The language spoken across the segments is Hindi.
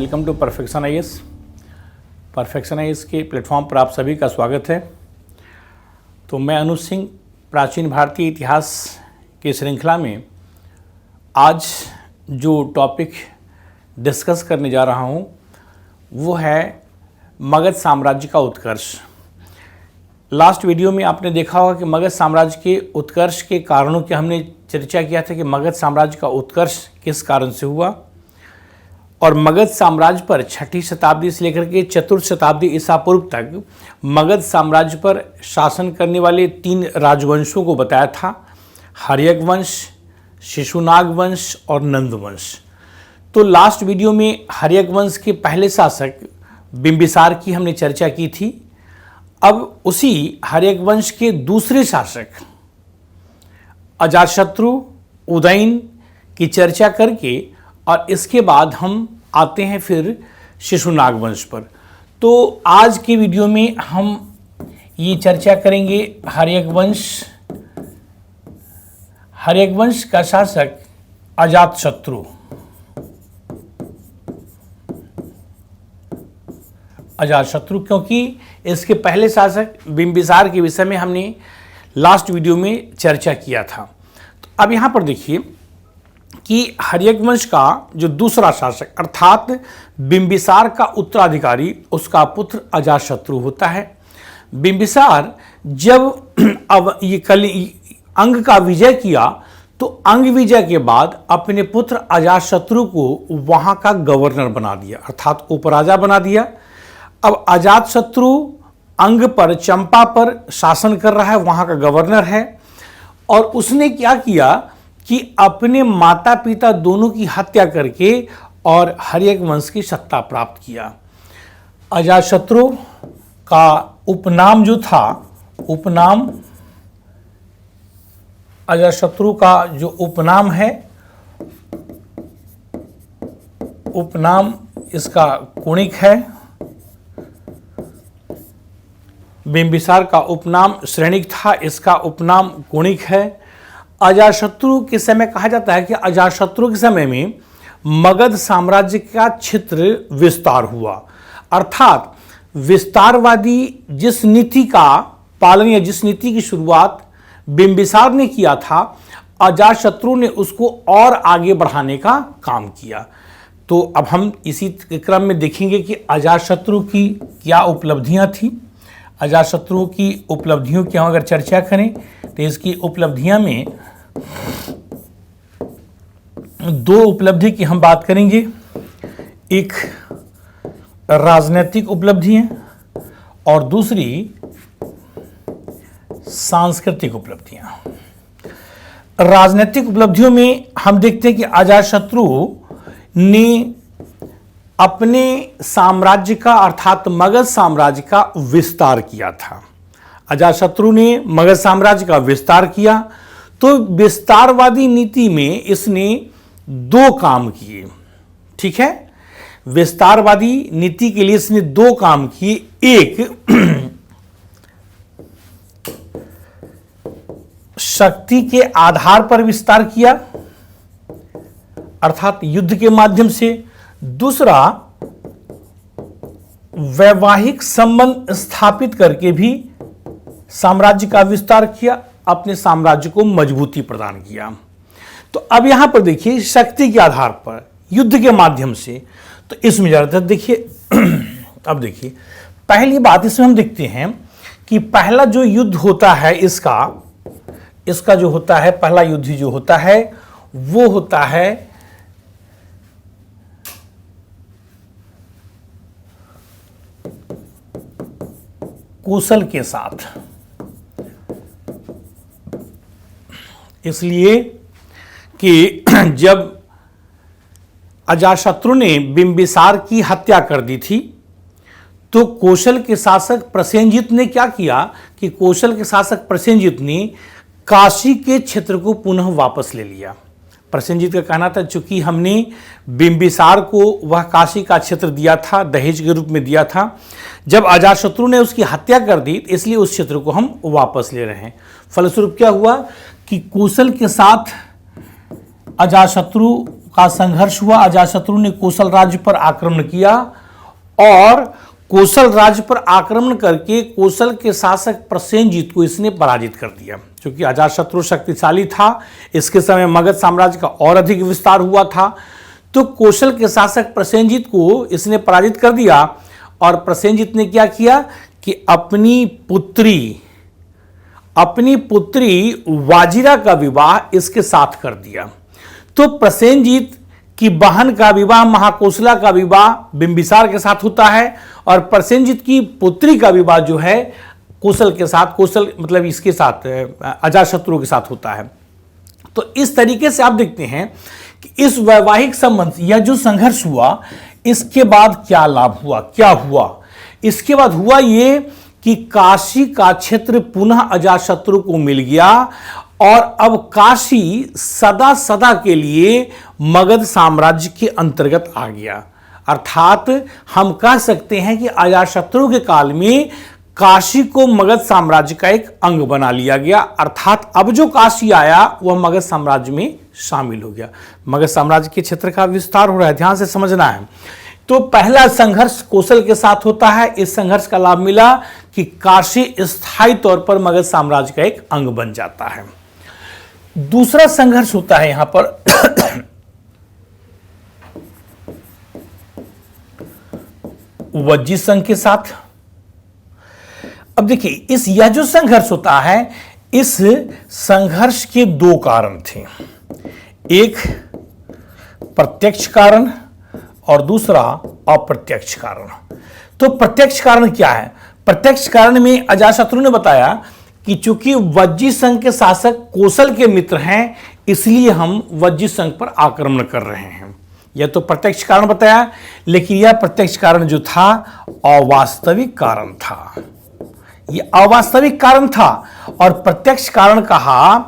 Welcome to perfection IAS. Perfection IAS के प्लेटफॉर्म पर आप सभी का स्वागत है। तो मैं अनुज सिंह प्राचीन भारतीय इतिहास की श्रृंखला में आज जो टॉपिक डिस्कस करने जा रहा हूँ वो है मगध साम्राज्य का उत्कर्ष। लास्ट वीडियो में आपने देखा होगा कि मगध साम्राज्य के उत्कर्ष के कारणों की हमने चर्चा किया था कि मगध साम्राज्य का उत्कर्ष किस कारण से हुआ, और मगध साम्राज्य पर छठी शताब्दी से लेकर के चतुर्थ शताब्दी ईसा पूर्व तक मगध साम्राज्य पर शासन करने वाले 3 राजवंशों को बताया था, हर्यक वंश, शिशुनाग वंश और नंद वंश। तो लास्ट वीडियो में हर्यक वंश के पहले शासक बिंबिसार की हमने चर्चा की थी। अब उसी हर्यक वंश के दूसरे शासक अजातशत्रु, उदयन की चर्चा करके और इसके बाद हम आते हैं फिर शिशुनाग वंश पर। तो आज के वीडियो में हम ये चर्चा करेंगे हर्यक वंश का शासक अजातशत्रु। क्योंकि इसके पहले शासक बिंबिसार के विषय में हमने लास्ट वीडियो में चर्चा किया था। तो अब यहाँ पर देखिए कि हर्यक वंश का जो दूसरा शासक अर्थात बिंबिसार का उत्तराधिकारी उसका पुत्र अजातशत्रु होता है। बिंबिसार जब अब ये अंग का विजय किया तो अंग विजय के बाद अपने पुत्र अजातशत्रु को वहाँ का गवर्नर बना दिया अर्थात उपराजा बना दिया। अब अजातशत्रु अंग पर, चंपा पर शासन कर रहा है, वहाँ का गवर्नर है, और उसने क्या किया कि अपने माता पिता दोनों की हत्या करके और हर्यक वंश की सत्ता प्राप्त किया। अजातशत्रु का उपनाम जो था, अजातशत्रु का जो उपनाम है, उपनाम इसका कुणिक है। बिंबिसार का उपनाम श्रेणिक था, इसका उपनाम कुणिक है। अजातशत्रु के समय कहा जाता है कि अजातशत्रु के समय में मगध साम्राज्य का क्षेत्र विस्तार हुआ, अर्थात विस्तारवादी जिस नीति का पालन या जिस नीति की शुरुआत बिंबिसार ने किया था, अजातशत्रु ने उसको और आगे बढ़ाने का काम किया। तो अब हम इसी क्रम में देखेंगे कि अजातशत्रु की क्या उपलब्धियां थी। अजातशत्रु की उपलब्धियों की हम अगर चर्चा करें तो इसकी उपलब्धियां में 2 उपलब्धि की हम बात करेंगे। एक राजनीतिक उपलब्धि है और दूसरी सांस्कृतिक उपलब्धियां। राजनीतिक उपलब्धियों में हम देखते हैं कि अजातशत्रु ने अपने साम्राज्य का अर्थात मगध साम्राज्य का विस्तार किया था। अजातशत्रु ने मगध साम्राज्य का विस्तार किया तो विस्तारवादी नीति में इसने 2 काम किए। ठीक है, विस्तारवादी नीति के लिए इसने 2 काम किए। एक, शक्ति के आधार पर विस्तार किया अर्थात युद्ध के माध्यम से। दूसरा, वैवाहिक संबंध स्थापित करके भी साम्राज्य का विस्तार किया, अपने साम्राज्य को मजबूती प्रदान किया। तो अब यहां पर देखिए शक्ति के आधार पर युद्ध के माध्यम से, तो इसमें ज्यादातर देखिए अब देखिए पहली बात इसमें हम देखते हैं कि पहला जो युद्ध होता है इसका जो होता है, पहला युद्ध जो होता है वो होता है कौशल के साथ। इसलिए कि जब अजातशत्रु ने बिंबिसार की हत्या कर दी थी तो कौशल के शासक प्रसेनजित ने क्या किया कि कौशल के शासक प्रसेनजित ने काशी के क्षेत्र को पुनः वापस ले लिया। प्रसेनजित का कहना था चूंकि हमने बिंबिसार को वह काशी का क्षेत्र दिया था, दहेज के रूप में दिया था, जब अजातशत्रु ने उसकी हत्या कर दी इसलिए उस क्षेत्र को हम वापस ले रहे हैं। फलस्वरूप क्या हुआ कि कौशल के साथ अजातशत्रु का संघर्ष हुआ। अजातशत्रु ने कोसल राज्य पर आक्रमण किया और कोसल राज्य पर आक्रमण करके कोसल के शासक प्रसेनजीत को इसने पराजित कर दिया। क्योंकि अजातशत्रु शक्तिशाली था, इसके समय मगध साम्राज्य का और अधिक विस्तार हुआ था, तो कोसल के शासक प्रसेनजीत को इसने पराजित कर दिया। और प्रसेनजीत ने क्या किया कि अपनी पुत्री वाजिरा का विवाह इसके साथ कर दिया। तो प्रसेनजीत की बहन का विवाह महाकोसला का विवाह बिंबिसार के साथ होता है और प्रसेनजीत की पुत्री का विवाह जो है कोसल के साथ, कोसल मतलब इसके साथ अजातशत्रु के साथ होता है। तो इस तरीके से आप देखते हैं कि इस वैवाहिक संबंध या जो संघर्ष हुआ, इसके बाद क्या लाभ हुआ, क्या हुआ? इसके बाद हुआ ये कि काशी का क्षेत्र पुनः अजातशत्रु को मिल गया और अब काशी सदा सदा के लिए मगध साम्राज्य के अंतर्गत आ गया। अर्थात हम कह सकते हैं कि अजातशत्रु के काल में काशी को मगध साम्राज्य का एक अंग बना लिया गया। अर्थात अब जो काशी आया वह मगध साम्राज्य में शामिल हो गया। मगध साम्राज्य के क्षेत्र का विस्तार हो रहा है, ध्यान से समझना है। तो पहला संघर्ष कोसल के साथ होता है। इस संघर्ष का लाभ मिला कि काशी स्थायी तौर पर मगध साम्राज्य का एक अंग बन जाता है। दूसरा संघर्ष होता है यहां पर वज्जी संघ के साथ। अब देखिए, इस यह जो संघर्ष होता है, इस संघर्ष के दो कारण थे, एक प्रत्यक्ष कारण और दूसरा अप्रत्यक्ष कारण। तो प्रत्यक्ष कारण क्या है? प्रत्यक्ष कारण में अजातशत्रु ने बताया कि चूंकि वज्जी संघ के शासक कोसल के मित्र हैं, इसलिए हम वज्जी संघ पर आक्रमण कर रहे हैं। यह तो प्रत्यक्ष कारण बताया, लेकिन यह प्रत्यक्ष कारण जो था अवास्तविक कारण था। यह अवास्तविक कारण था और प्रत्यक्ष कारण कहा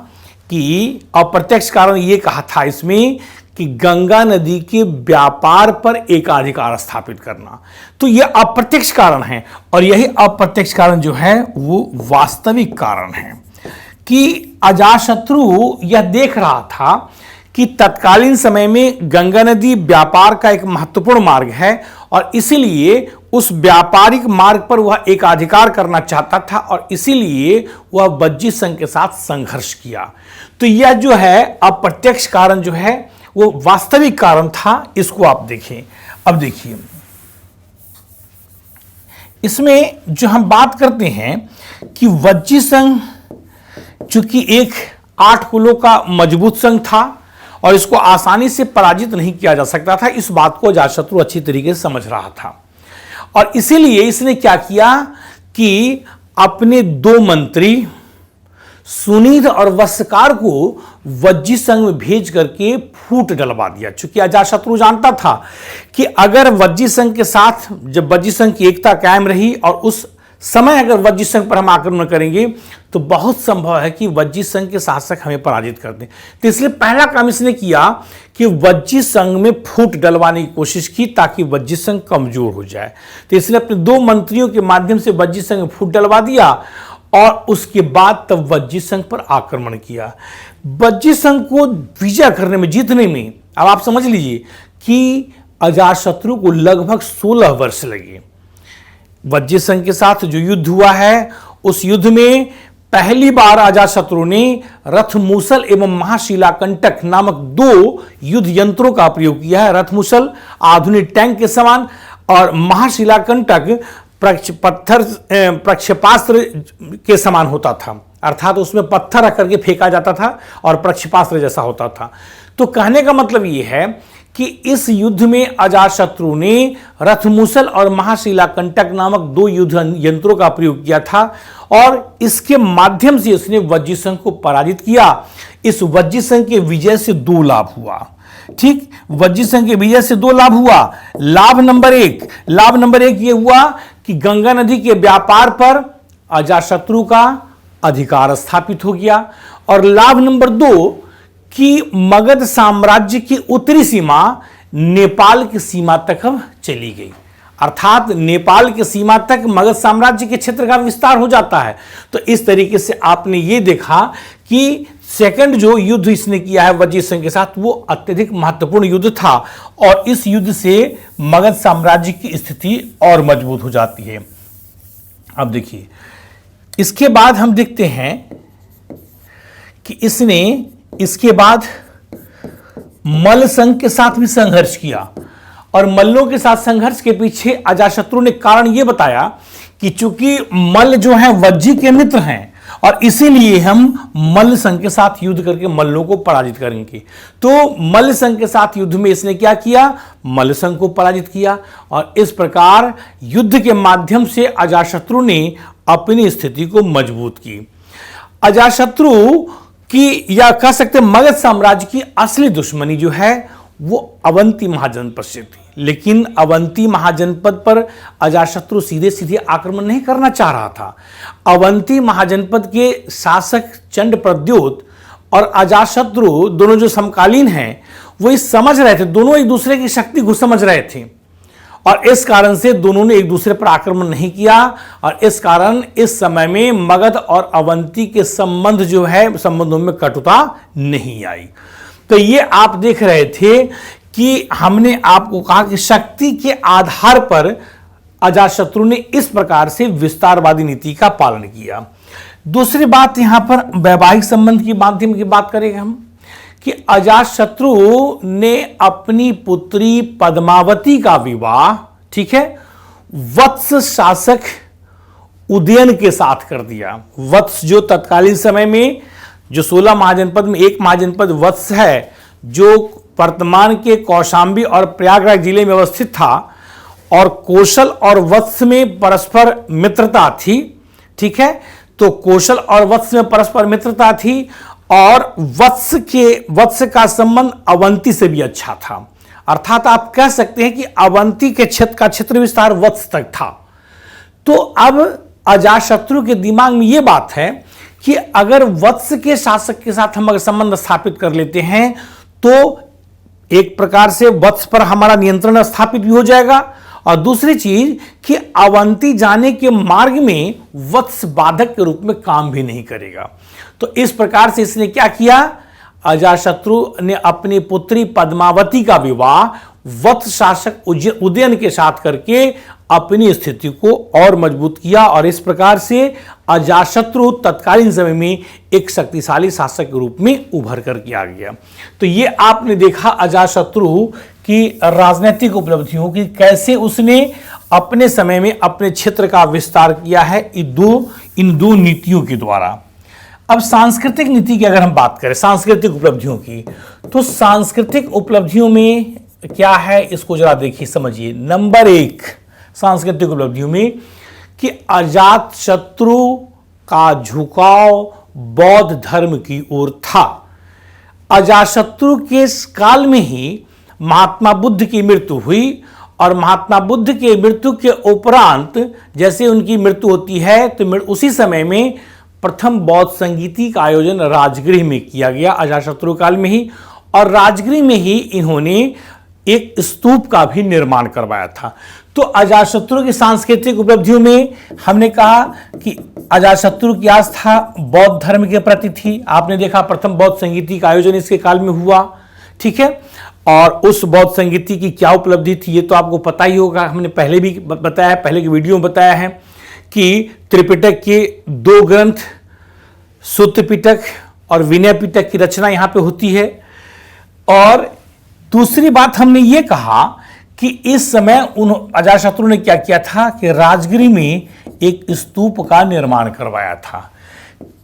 कि अप्रत्यक्ष कारण यह कहा था इसमें कि गंगा नदी के व्यापार पर एकाधिकार स्थापित करना। तो यह अप्रत्यक्ष कारण है और यही अप्रत्यक्ष कारण जो है वो वास्तविक कारण है कि अजातशत्रु यह देख रहा था कि तत्कालीन समय में गंगा नदी व्यापार का एक महत्वपूर्ण मार्ग है और इसीलिए उस व्यापारिक मार्ग पर वह एकाधिकार करना चाहता था और इसीलिए वह वज्जी संघ के साथ संघर्ष किया। तो यह जो है अप्रत्यक्ष कारण जो है वो वास्तविक कारण था। इसको आप देखें। अब देखिए, इसमें जो हम बात करते हैं कि वज्जी संघ चूंकि एक 8 कुलों का मजबूत संघ था और इसको आसानी से पराजित नहीं किया जा सकता था, इस बात को अजातशत्रु अच्छी तरीके से समझ रहा था और इसीलिए इसने क्या किया कि अपने 2 मंत्री सुनिध और वस्कार को वज्जी संघ में भेज करके फूट डलवा दिया। चूंकि अजातशत्रु जानता था कि अगर वज्जी संघ के साथ जब वज्जी संघ की एकता कायम रही और उस समय अगर वज्जी संघ पर हम आक्रमण करेंगे तो बहुत संभव है कि वज्जी संघ के शासक हमें पराजित कर दें। तो इसलिए पहला काम इसने किया कि वज्जी संघ में फूट डलवाने की कोशिश की ताकि वज्जी संघ कमजोर हो जाए। तो इसने अपने 2 मंत्रियों के माध्यम से वज्जी संघ में फूट डलवा दिया और उसके बाद तब वज्जी संघ पर आक्रमण किया। वज्जी संघ को विजय करने में, जीतने में, अब आप समझ लीजिए कि अजातशत्रु को लगभग 16 वर्ष लगे। वज्जी संघ के साथ जो युद्ध हुआ है उस युद्ध में पहली बार अजातशत्रु ने रथमूसल एवं महाशिलाकंटक नामक 2 युद्ध यंत्रों का प्रयोग किया है। रथमूसल आधुनिक टैंक के समान और महाशिलाकंटक प्रक्षेपास्त्र के समान होता था, अर्थात उसमें पत्थर रख करके फेंका जाता था और प्रक्षेपास्त्र जैसा होता था। तो कहने का मतलब यह है कि इस युद्ध में अजातशत्रु ने रथमूसल और महाशिलाकंटक नामक 2 युद्ध यंत्रों का प्रयोग किया था और इसके माध्यम से उसने वज्जी संघ को पराजित किया। इस वज्जी संघ के विजय से 2 लाभ हुआ। ठीक, वज्जी संघ के विजय से 2 लाभ हुआ। लाभ नंबर एक यह हुआ कि गंगा नदी के व्यापार पर अजातशत्रु का अधिकार स्थापित हो गया और लाभ नंबर 2 कि मगध साम्राज्य की उत्तरी सीमा नेपाल की सीमा तक अब चली गई, अर्थात नेपाल की सीमा तक मगध साम्राज्य के क्षेत्र का विस्तार हो जाता है। तो इस तरीके से आपने ये देखा कि सेकंड जो युद्ध इसने किया है वज्जी संघ के साथ वो अत्यधिक महत्वपूर्ण युद्ध था और इस युद्ध से मगध साम्राज्य की स्थिति और मजबूत हो जाती है। अब देखिए, इसके बाद हम देखते हैं कि इसने इसके बाद मल्ल संघ के साथ भी संघर्ष किया और मल्लों के साथ संघर्ष के पीछे अजातशत्रु ने कारण यह बताया कि चूंकि मल्ल जो है वज्जी के मित्र हैं और इसीलिए हम मल्ल संघ के साथ युद्ध करके मल्लों को पराजित करेंगे। तो मल्ल संघ के साथ युद्ध में इसने क्या किया, मल्ल संघ को पराजित किया और इस प्रकार युद्ध के माध्यम से अजातशत्रु ने अपनी स्थिति को मजबूत की। अजातशत्रु की या कह सकते मगध साम्राज्य की असली दुश्मनी जो है वो अवंती महाजनपद से थी, लेकिन अवंती महाजनपद पर अजातशत्रु सीधे सीधे आक्रमण नहीं करना चाह रहा था। अवंती महाजनपद के शासक चंडप्रद्योत और अजातशत्रु दोनों जो समकालीन हैं वो इस समझ रहे थे, दोनों एक दूसरे की शक्ति को समझ रहे थे और इस कारण से दोनों ने एक दूसरे पर आक्रमण नहीं किया और इस कारण इस समय में मगध और अवंती के संबंध जो है संबंधों में कटुता नहीं आई। तो ये आप देख रहे थे कि हमने आपको कहा कि शक्ति के आधार पर अजातशत्रु ने इस प्रकार से विस्तारवादी नीति का पालन किया। दूसरी बात यहां पर वैवाहिक संबंध के माध्यम की बात करेंगे हम कि अजातशत्रु ने अपनी पुत्री पद्मावती का विवाह, ठीक है, वत्स शासक उदयन के साथ कर दिया। वत्स जो तत्कालीन समय में जो 16 महाजनपद में एक महाजनपद वत्स है जो वर्तमान के कौशांबी और प्रयागराज जिले में अवस्थित था और कौशल और वत्स में परस्पर मित्रता थी, ठीक है। तो कौशल और वत्स में परस्पर मित्रता थी और वत्स का संबंध अवंती से भी अच्छा था, अर्थात आप कह सकते हैं कि अवंती के क्षेत्र विस्तार वत्स तक था। तो अब अजातशत्रु के दिमाग में यह बात है कि अगर वत्स के शासक के साथ हम अगर संबंध स्थापित कर लेते हैं तो एक प्रकार से वत्स पर हमारा नियंत्रण स्थापित भी हो जाएगा और दूसरी चीज कि अवंती जाने के मार्ग में वत्स बाधक के रूप में काम भी नहीं करेगा। तो इस प्रकार से इसने क्या किया, अजातशत्रु ने अपनी पुत्री पद्मावती का विवाह वत्स शासक उदयन के साथ करके अपनी स्थिति को और मजबूत किया और इस प्रकार से अजातशत्रु तत्कालीन समय में एक शक्तिशाली शासक के रूप में उभर करके आ गया। तो ये आपने देखा अजातशत्रु की राजनीतिक उपलब्धियों की, कैसे उसने अपने समय में अपने क्षेत्र का विस्तार किया है इन दो नीतियों के द्वारा। अब सांस्कृतिक नीति की अगर हम बात करें, सांस्कृतिक उपलब्धियों की, तो सांस्कृतिक उपलब्धियों में क्या है इसको जरा देखिए, समझिए। नंबर 1 सांस्कृतिक उपलब्धियों में कि अजातशत्रु का झुकाव बौद्ध धर्म की ओर था। अजातशत्रु के काल में ही महात्मा बुद्ध की मृत्यु हुई और महात्मा बुद्ध के मृत्यु के उपरांत जैसे उनकी मृत्यु होती है तो उसी समय में प्रथम बौद्ध संगीति का आयोजन राजगृह में किया गया अजातशत्रु काल में ही, और राजगृह में ही इन्होंने एक स्तूप का भी निर्माण करवाया था। तो अजातशत्रु की सांस्कृतिक उपलब्धियों में हमने कहा कि अजातशत्रु की आस्था बौद्ध धर्म के प्रति थी। आपने देखा प्रथम बौद्ध संगीति का आयोजन इसके काल में हुआ, ठीक है। और उस बौद्ध संगीति की क्या उपलब्धि थी ये तो आपको पता ही होगा, हमने पहले भी बताया, पहले की वीडियो में बताया है कि त्रिपिटक के 2 ग्रंथ सुत्त पिटक और विनय पिटक की रचना यहां पे होती है। और दूसरी बात हमने ये कहा कि इस समय अजातशत्रु ने क्या किया था कि राजगृह में एक स्तूप का निर्माण करवाया था।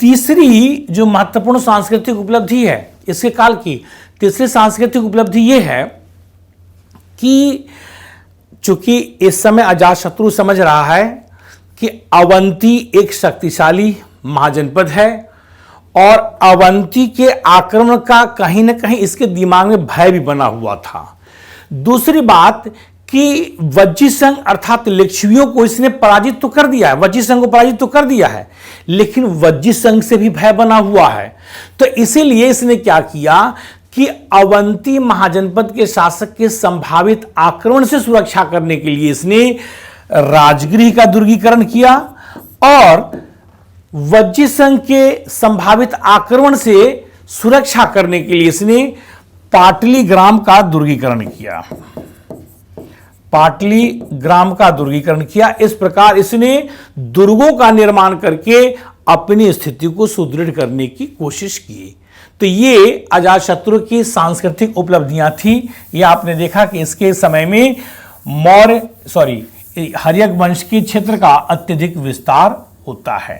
तीसरी जो महत्वपूर्ण सांस्कृतिक उपलब्धि है इसके काल की, तीसरी सांस्कृतिक उपलब्धि यह है कि चूंकि इस समय अजातशत्रु समझ रहा है कि अवंती एक शक्तिशाली महाजनपद है और अवंती के आक्रमण का कहीं ना कहीं इसके दिमाग में भय भी बना हुआ था। दूसरी बात कि वज्जी संघ अर्थात लिच्छवियों को इसने पराजित तो कर दिया है, वज्जी संघ को पराजित तो कर दिया है, लेकिन वज्जी संघ से भी भय बना हुआ है। तो इसीलिए इसने क्या किया कि अवंती महाजनपद के शासक के संभावित आक्रमण से सुरक्षा करने के लिए इसने राजगृह का दुर्गीकरण किया और वज्जी संघ के संभावित आक्रमण से सुरक्षा करने के लिए इसने पाटलीग्राम का दुर्गीकरण किया। पाटलीग्राम का दुर्गीकरण किया। इस प्रकार इसने दुर्गों का निर्माण करके अपनी स्थिति को सुदृढ़ करने की कोशिश की। तो ये अजातशत्रु की सांस्कृतिक उपलब्धियां थी। ये आपने देखा कि इसके समय में हर्यक वंश के क्षेत्र का अत्यधिक विस्तार होता है।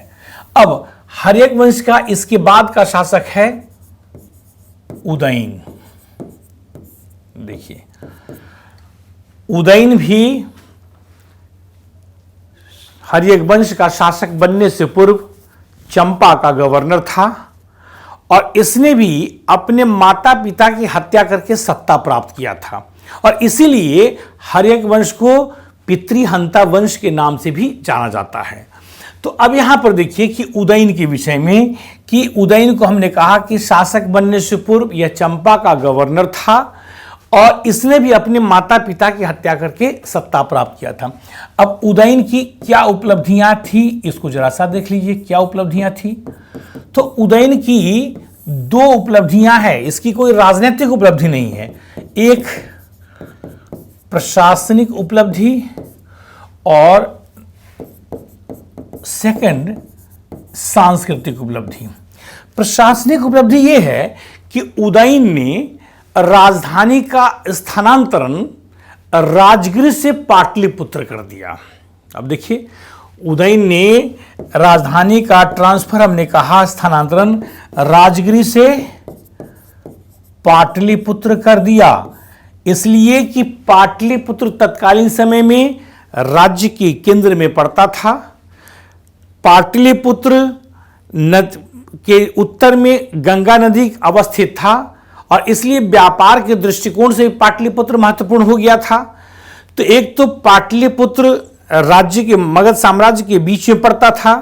अब हर्यक वंश का इसके बाद का शासक है उदयन। देखिए, उदयन भी हर्यक वंश का शासक बनने से पूर्व चंपा का गवर्नर था और इसने भी अपने माता पिता की हत्या करके सत्ता प्राप्त किया था और इसीलिए हर्यक वंश को पितृहंता वंश के नाम से भी जाना जाता है। तो अब यहां पर देखिए कि उदयन के विषय में, कि उदयन को हमने कहा कि शासक बनने से पूर्व यह चंपा का गवर्नर था और इसने भी अपने माता पिता की हत्या करके सत्ता प्राप्त किया था। अब उदयन की क्या उपलब्धियां थी, इसको जरा सा देख लीजिए क्या उपलब्धियां थी। तो उदयन की दो उपलब्धियां हैं, इसकी कोई राजनीतिक उपलब्धि नहीं है। एक प्रशासनिक उपलब्धि और सेकंड सांस्कृतिक उपलब्धि। प्रशासनिक उपलब्धि यह है कि उदयन ने राजधानी का स्थानांतरण राजगृह से पाटलिपुत्र कर दिया। अब देखिए, उदयन ने राजधानी का ट्रांसफर, हमने कहा स्थानांतरण, राजगृह से पाटलिपुत्र कर दिया, इसलिए कि पाटलिपुत्र तत्कालीन समय में राज्य के केंद्र में पड़ता था। पाटलिपुत्र के उत्तर में गंगा नदी अवस्थित था और इसलिए व्यापार के दृष्टिकोण से पाटलिपुत्र महत्वपूर्ण हो गया था। तो एक तो पाटलिपुत्र राज्य के मगध साम्राज्य के बीच में पड़ता था,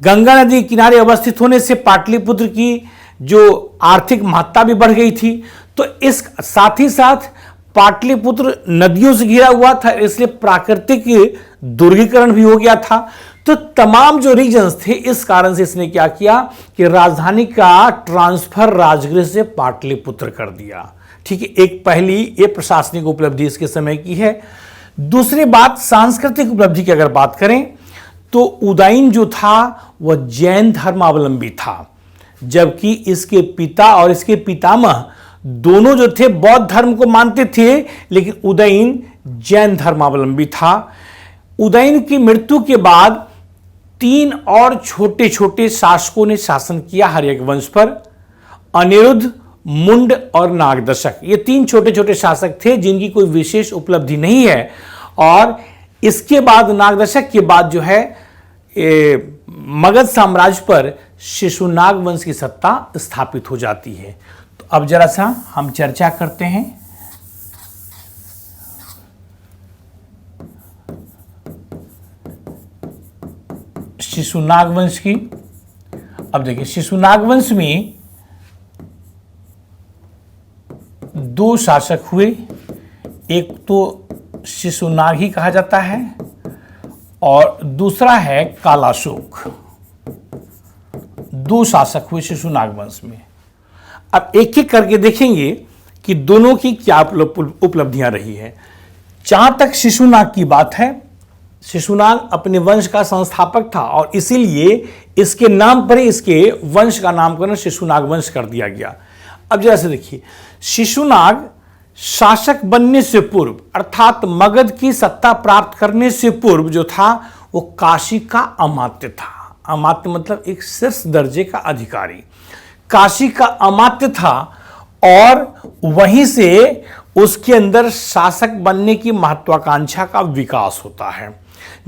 गंगा नदी किनारे अवस्थित होने से पाटलिपुत्र की जो आर्थिक महत्ता भी बढ़ गई थी। तो इस साथ ही साथ पाटलिपुत्र नदियों से घिरा हुआ था, इसलिए प्राकृतिक दुर्गीकरण भी हो गया था। तो तमाम जो रीजन्स थे, इस कारण से इसने क्या किया कि राजधानी का ट्रांसफर राजगृह से पाटलिपुत्र कर दिया। ठीक है, एक पहली ये प्रशासनिक उपलब्धि इसके समय की है। दूसरी बात, सांस्कृतिक उपलब्धि की अगर बात करें तो उदयन जो था वह जैन धर्मावलंबी था, जबकि इसके पिता और इसके पितामह दोनों जो थे बौद्ध धर्म को मानते थे, लेकिन उदयन जैन धर्मावलंबी था। उदयन की मृत्यु के बाद 3 और छोटे छोटे शासकों ने शासन किया हर्यक वंश पर, अनिरुद्ध, मुंड और नागदशक। ये 3 छोटे छोटे शासक थे जिनकी कोई विशेष उपलब्धि नहीं है। और इसके बाद नागदशक के बाद जो है मगध साम्राज्य पर शिशुनाग वंश की सत्ता स्थापित हो जाती है। तो अब जरा सा हम चर्चा करते हैं शिशुनाग वंश की। अब देखिए, शिशुनाग वंश में 2 शासक हुए, एक तो शिशुनाग ही कहा जाता है और दूसरा है कालाशोक। 2 शासक हुए शिशुनाग वंश में। अब एक एक करके देखेंगे कि दोनों की क्या उपलब्धियां रही है। जहां तक शिशुनाग की बात है, शिशुनाग अपने वंश का संस्थापक था और इसीलिए इसके नाम पर ही इसके वंश का नामकरण शिशुनाग वंश कर दिया गया। अब जैसे देखिए, शिशुनाग शासक बनने से पूर्व अर्थात मगध की सत्ता प्राप्त करने से पूर्व जो था वो काशी का अमात्य था। अमात्य मतलब एक शीर्ष दर्जे का अधिकारी, काशी का अमात्य था और वहीं से उसके अंदर शासक बनने की महत्वाकांक्षा का विकास होता है।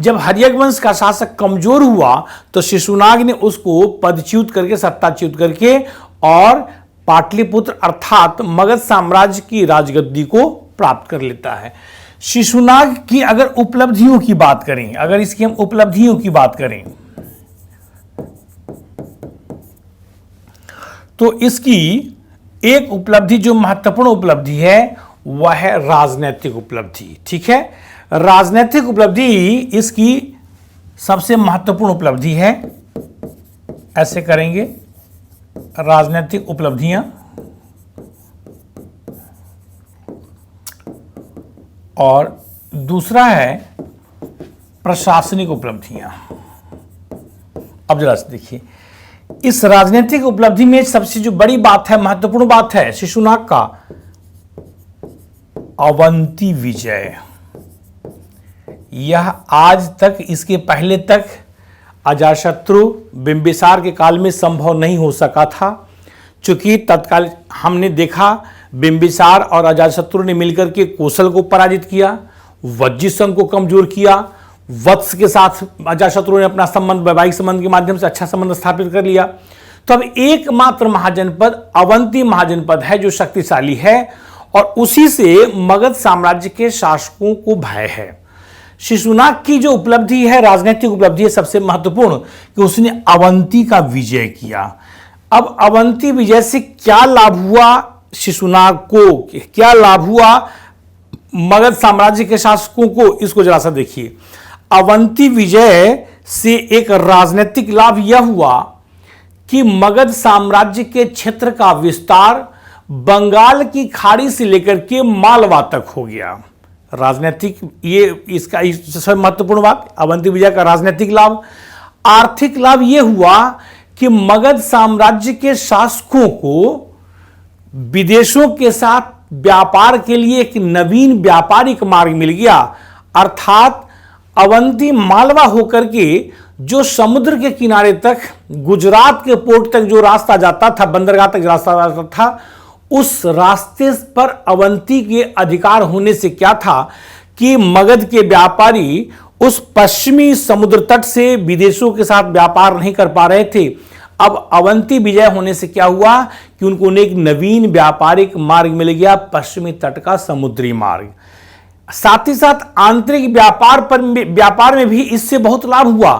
जब हर्यक वंश का शासक कमजोर हुआ तो शिशुनाग ने उसको पदच्युत करके, सत्ताच्युत करके और पाटलिपुत्र अर्थात मगध साम्राज्य की राजगद्दी को प्राप्त कर लेता है। शिशुनाग की अगर उपलब्धियों की बात करें, अगर इसकी हम उपलब्धियों की बात करें तो इसकी एक उपलब्धि जो महत्वपूर्ण उपलब्धि है वह है राजनीतिक उपलब्धि। ठीक है, राजनीतिक उपलब्धि इसकी सबसे महत्वपूर्ण उपलब्धि है। ऐसे करेंगे राजनीतिक उपलब्धियां और दूसरा है प्रशासनिक उपलब्धियां। अब जरा से देखिए, इस राजनीतिक उपलब्धि में सबसे जो बड़ी बात है, महत्वपूर्ण बात है शिशुनाग का अवंती विजय। यह आज तक, इसके पहले तक अजातशत्रु बिंबिसार के काल में संभव नहीं हो सका था, चूंकि तत्काल हमने देखा बिंबिसार और अजातशत्रु ने मिलकर के कोसल को पराजित किया, वज्जीसंघ को कमजोर किया, वत्स के साथ अजातशत्रु ने अपना संबंध, वैवाहिक संबंध के माध्यम से अच्छा संबंध स्थापित कर लिया। तो अब एकमात्र महाजनपद अवंती महाजनपद है जो शक्तिशाली है और उसी से मगध साम्राज्य के शासकों को भय है। शिशुनाग की जो उपलब्धि है, राजनीतिक उपलब्धि है सबसे महत्वपूर्ण, कि उसने अवंती का विजय किया। अब अवंती विजय से क्या लाभ हुआ शिशुनाग को, क्या लाभ हुआ मगध साम्राज्य के शासकों को, इसको जरा सा देखिए। अवंती विजय से एक राजनीतिक लाभ यह हुआ कि मगध साम्राज्य के क्षेत्र का विस्तार बंगाल की खाड़ी से लेकर के मालवा तक हो गया। राजनीतिक, ये इसका सबसे महत्वपूर्ण बात, अवंती विजय का राजनीतिक लाभ। आर्थिक लाभ यह हुआ कि मगध साम्राज्य के शासकों को विदेशों के साथ व्यापार के लिए एक नवीन व्यापारिक मार्ग मिल गया, अर्थात अवंती मालवा होकर के जो समुद्र के किनारे तक, गुजरात के पोर्ट तक जो रास्ता जाता था, बंदरगाह तक रास्ता जाता था, उस रास्ते पर अवंती के अधिकार होने से क्या था कि मगध के व्यापारी उस पश्चिमी समुद्र तट से विदेशों के साथ व्यापार नहीं कर पा रहे थे। अब अवंती विजय होने से क्या हुआ कि उनको एक नवीन व्यापारिक मार्ग मिल गया, पश्चिमी तट का समुद्री मार्ग। साथ ही साथ आंतरिक व्यापार में भी इससे बहुत लाभ हुआ।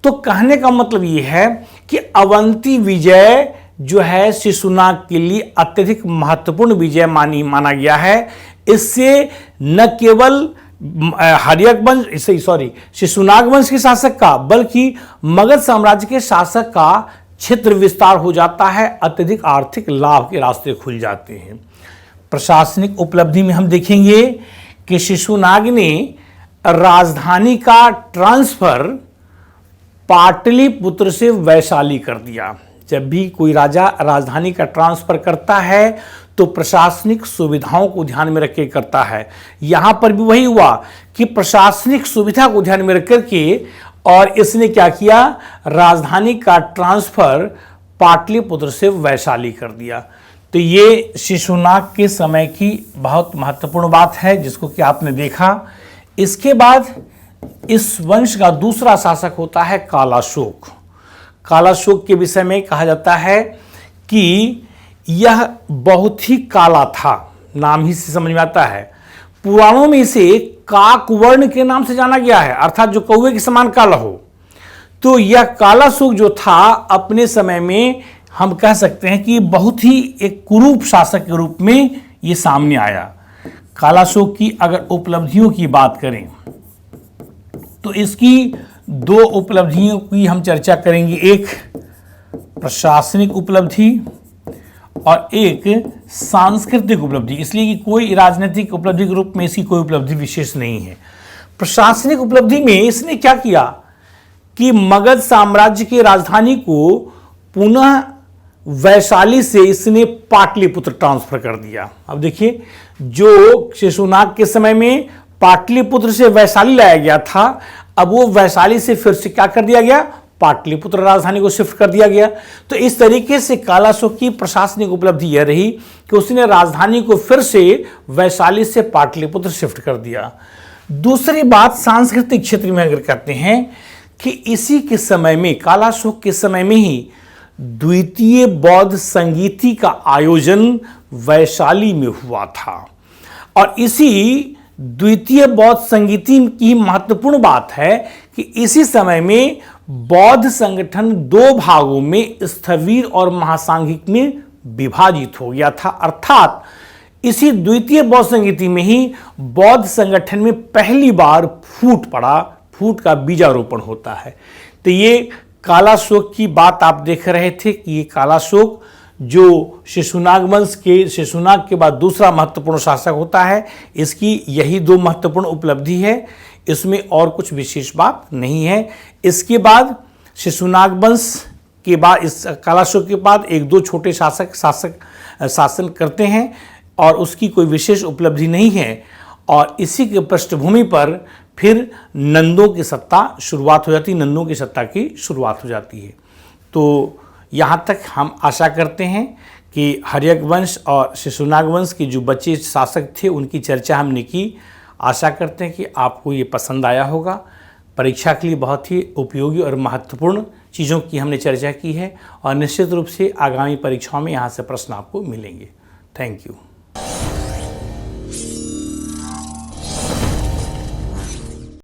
तो कहने का मतलब यह है कि अवंती विजय जो है शिशुनाग के लिए अत्यधिक महत्वपूर्ण विजय माना गया है। इससे न केवल हर्यक वंश, शिशुनाग वंश के शासक का, बल्कि मगध साम्राज्य के शासक का क्षेत्र विस्तार हो जाता है, अत्यधिक आर्थिक लाभ के रास्ते खुल जाते हैं। प्रशासनिक उपलब्धि में हम देखेंगे कि शिशुनाग ने राजधानी का ट्रांसफर पाटलिपुत्र से वैशाली कर दिया। जब भी कोई राजा राजधानी का ट्रांसफर करता है तो प्रशासनिक सुविधाओं को ध्यान में रख के करता है। यहां पर भी वही हुआ कि प्रशासनिक सुविधा को ध्यान में रख करके और इसने क्या किया, राजधानी का ट्रांसफर पाटलिपुत्र से वैशाली कर दिया। तो ये शिशुनाग के समय की बहुत महत्वपूर्ण बात है जिसको कि आपने देखा। इसके बाद इस वंश का दूसरा शासक होता है कालाशोक। कालाशोक के विषय में कहा जाता है कि यह बहुत ही काला था, नाम ही से समझ में आता है। पुराणों में इसे काकवर्ण के नाम से जाना गया है, अर्थात जो कौवे के समान काला हो। तो यह कालाशोक जो था अपने समय में हम कह सकते हैं कि बहुत ही एक कुरूप शासक के रूप में ये सामने आया। कालाशोक की अगर उपलब्धियों की बात करें तो इसकी दो उपलब्धियों की हम चर्चा करेंगे, एक प्रशासनिक उपलब्धि और एक सांस्कृतिक उपलब्धि, इसलिए कि कोई राजनीतिक उपलब्धि के रूप में इसकी कोई उपलब्धि विशेष नहीं है। प्रशासनिक उपलब्धि में इसने क्या किया कि मगध साम्राज्य की राजधानी को पुनः वैशाली से इसने पाटलिपुत्र ट्रांसफर कर दिया। अब देखिए, जो शिशुनाग के समय में पाटलिपुत्र से वैशाली लाया गया था, अब वो वैशाली से फिर से क्या कर दिया गया, पाटलिपुत्र राजधानी को शिफ्ट कर दिया गया। तो इस तरीके से कालाशोक की प्रशासनिक उपलब्धि यह रही कि उसने राजधानी को फिर से वैशाली से पाटलिपुत्र शिफ्ट कर दिया। दूसरी बात सांस्कृतिक क्षेत्र में अगर कहते हैं कि इसी के समय में, कालाशोक के समय में ही द्वितीय बौद्ध संगीति का आयोजन वैशाली में हुआ था। और इसी द्वितीय बौद्ध संगीति की महत्वपूर्ण बात है कि इसी समय में बौद्ध संगठन दो भागों में, स्थविर और महासांघिक में विभाजित हो गया था। अर्थात इसी द्वितीय बौद्ध संगीति में ही बौद्ध संगठन में पहली बार फूट पड़ा, फूट का बीजारोपण होता है। तो ये कालाशोक की बात आप देख रहे थे कि ये कालाशोक जो शिशुनाग वंश के शिशुनाग के बाद दूसरा महत्वपूर्ण शासक होता है, इसकी यही 2 महत्वपूर्ण उपलब्धि है, इसमें और कुछ विशेष बात नहीं है। इसके बाद शिशुनाग वंश के बाद, इस कालाशोक के बाद 1-2 छोटे शासन करते हैं और उसकी कोई विशेष उपलब्धि नहीं है। और इसी के पृष्ठभूमि पर फिर नंदों की सत्ता शुरुआत हो जाती है, नंदों की सत्ता की शुरुआत हो जाती है। तो यहाँ तक हम आशा करते हैं कि हर्यक वंश और शिशुनाग वंश के जो बचे शासक थे उनकी चर्चा हमने की। आशा करते हैं कि आपको ये पसंद आया होगा। परीक्षा के लिए बहुत ही उपयोगी और महत्वपूर्ण चीज़ों की हमने चर्चा की है और निश्चित रूप से आगामी परीक्षाओं में यहाँ से प्रश्न आपको मिलेंगे। Thank you.